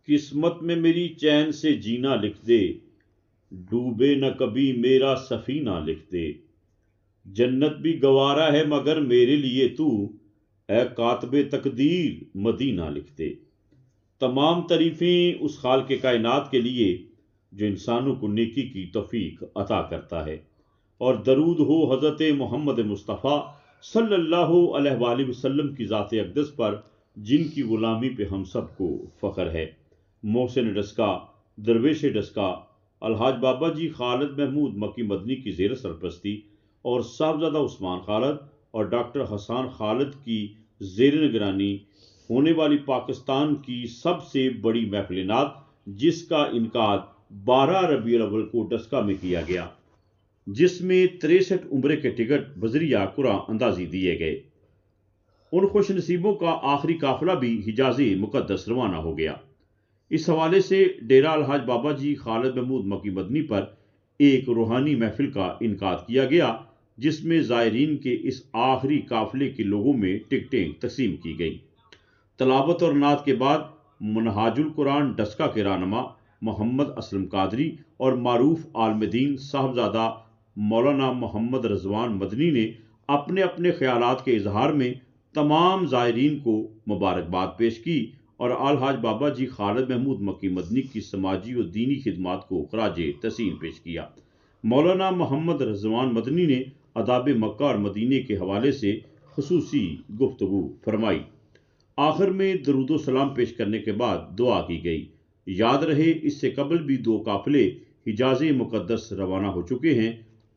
قسمت میں میری چین سے جینا لکھ دے، ڈوبے نہ کبھی میرا سفینہ لکھ دے۔ جنت بھی گوارا ہے مگر میرے لیے تو، اے کاتب تقدیر مدینہ لکھ دے۔ تمام تعریفیں اس خالق کائنات کے لیے جو انسانوں کو نیکی کی توفیق عطا کرتا ہے، اور درود ہو حضرت محمد مصطفیٰ صلی اللہ علیہ وآلہ وسلم کی ذات اقدس پر، جن کی غلامی پہ ہم سب کو فخر ہے۔ محسن ڈسکا، درویش ڈسکا، الحاج بابا جی خالد محمود مکی مدنی کی زیر سرپرستی اور صاحبزادہ عثمان خالد اور ڈاکٹر حسان خالد کی زیر نگرانی ہونے والی پاکستان کی سب سے بڑی محفل نعت، جس کا انعقاد 12 ربیع الاول کو ڈسکا میں کیا گیا، جس میں 63 عمرے کے ٹکٹ بذریعہ قرعہ اندازی دیے گئے۔ ان خوش نصیبوں کا آخری قافلہ بھی حجاز مقدس روانہ ہو گیا۔ اس حوالے سے ڈیرہ الحاج بابا جی خالد محمود مکی مدنی پر ایک روحانی محفل کا انعقاد کیا گیا، جس میں زائرین کے اس آخری قافلے کے لوگوں میں ٹکٹیں تقسیم کی گئیں۔ تلاوت اور نعت کے بعد منہاج القرآن ڈسکا کے رہنما محمد اسلم قادری اور معروف عالم دین صاحبزادہ مولانا محمد رضوان مدنی نے اپنے اپنے خیالات کے اظہار میں تمام زائرین کو مبارکباد پیش کی اور الحاج بابا جی خالد محمود مکی مدنی کی سماجی و دینی خدمات کو خراج تحسین پیش کیا۔ مولانا محمد رضوان مدنی نے آداب مکہ اور مدینے کے حوالے سے خصوصی گفتگو فرمائی۔ آخر میں درود و سلام پیش کرنے کے بعد دعا کی گئی۔ یاد رہے اس سے قبل بھی 2 قافلے حجاز مقدس روانہ ہو چکے ہیں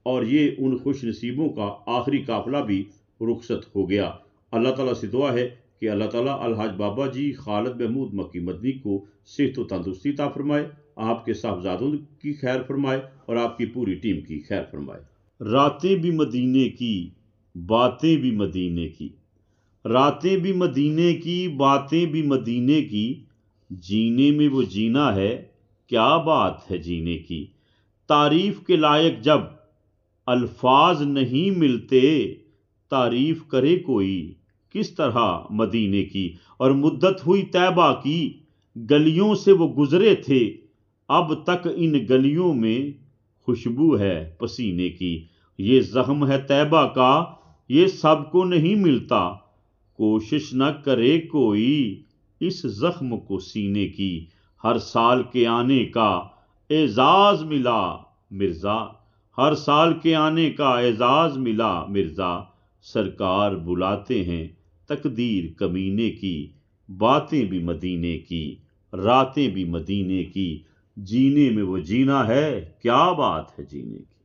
اور یہ ان خوش نصیبوں کا آخری قافلہ بھی رخصت ہو گیا۔ اللہ تعالیٰ سے دعا ہے کہ اللہ تعالیٰ الحاج بابا جی خالد محمود مکی مدنی کو صحت و تندرستی عطا فرمائے، آپ کے صاحبزادوں کی خیر فرمائے اور آپ کی پوری ٹیم کی خیر فرمائے۔ راتیں بھی مدینے کی، باتیں بھی مدینے کی، راتیں بھی مدینے کی، باتیں بھی مدینے کی، جینے میں وہ جینا ہے، کیا بات ہے جینے کی۔ تعریف کے لائق جب الفاظ نہیں ملتے، تعریف کرے کوئی کس طرح مدینے کی۔ اور مدت ہوئی طیبہ کی، گلیوں سے وہ گزرے تھے، اب تک ان گلیوں میں خوشبو ہے پسینے کی۔ یہ زخم ہے طیبہ کا، یہ سب کو نہیں ملتا، کوشش نہ کرے کوئی اس زخم کو سینے کی۔ ہر سال کے آنے کا اعزاز ملا مرزا، ہر سال کے آنے کا اعزاز ملا مرزا، سرکار بلاتے ہیں تقدیر کمینے کی۔ باتیں بھی مدینے کی، راتیں بھی مدینے کی، جینے میں وہ جینا ہے، کیا بات ہے جینے کی۔